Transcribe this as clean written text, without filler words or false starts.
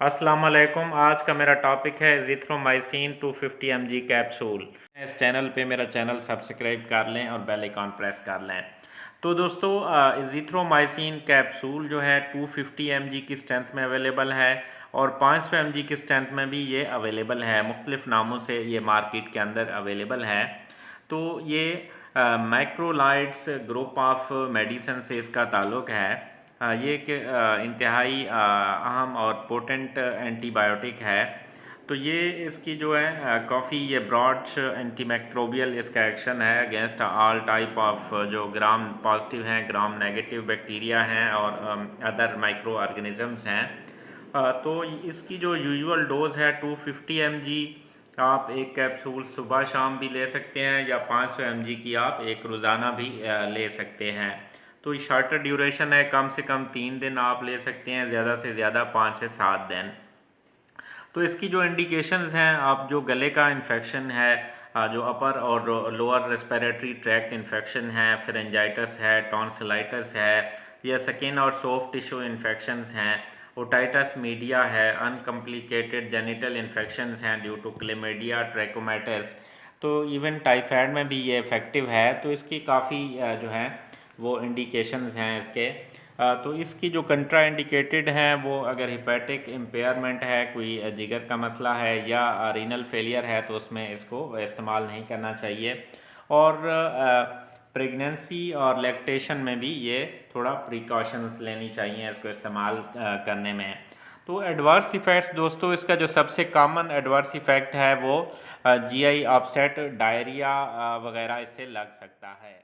अस्सलाम वालेकुम। आज का मेरा टॉपिक है एजिथ्रोमाइसिन 250 mg कैप्सूल। इस चैनल पे मेरा चैनल सब्सक्राइब कर लें और बेल आइकॉन प्रेस कर लें। तो दोस्तों एजिथ्रोमाइसिन कैप्सूल जो है 250 mg की स्ट्रेंथ में अवेलेबल है और 500 mg की स्ट्रेंथ में भी ये अवेलेबल है। मुख्तलिफ नामों से ये मार्केट के अंदर अवेलेबल है। तो ये मैक्रोलाइड्स ग्रुप ऑफ मेडिसिन से इसका ताल्लुक़ है। ये एक इंतहाई अहम और पोटेंट एंटीबायोटिक है। तो ये इसकी जो है काफ़ी ये ब्रॉड एंटीमाइक्रोबियल इसका एक्शन है अगेंस्ट ऑल टाइप ऑफ जो ग्राम पॉजिटिव हैं, ग्राम नेगेटिव बैक्टीरिया हैं और अदर माइक्रो ऑर्गेनिजम्स हैं। तो इसकी जो यूजुअल डोज है 250 mg, आप एक कैप्सूल सुबह शाम भी ले सकते हैं या 500 mg की आप एक रोज़ाना भी ले सकते हैं। तो शॉर्टर ड्यूरेशन है, कम से कम 3 दिन आप ले सकते हैं, ज़्यादा से ज़्यादा 5 से 7 दिन। तो इसकी जो इंडिकेशंस हैं, आप जो गले का इन्फेक्शन है, जो अपर और लोअर रेस्पिरेटरी ट्रैक्ट इन्फेक्शन है, फेरेंजाइटिस है, टॉन्सिलाइटिस है या स्किन और सॉफ्ट टिश्यू इन्फेक्शंस हैं, ओटाइटिस मीडिया है, अनकम्प्लिकेटेड जेनिटल इन्फेक्शंस हैं ड्यू टू क्लेमिडिया ट्रैकोमैटिस, तो इवन टाइफाइड में भी ये इफ़ेक्टिव है। तो इसकी काफ़ी जो है वो इंडिकेशंस हैं इसके। तो इसकी जो कंट्रा इंडिकेटेड हैं वो अगर हिपैटिक इम्पेयरमेंट है, कोई जिगर का मसला है या रीनल फेलियर है तो उसमें इसको इस्तेमाल नहीं करना चाहिए। और प्रेगनेंसी और लैक्टेशन में भी ये थोड़ा प्रिकॉशंस लेनी चाहिए इसको इस्तेमाल करने में। तो एडवर्स इफ़ेक्ट्स दोस्तों, इसका जो सबसे कॉमन एडवर्स इफ़ेक्ट है वो जीआई अपसेट, डायरिया वगैरह इससे लग सकता है।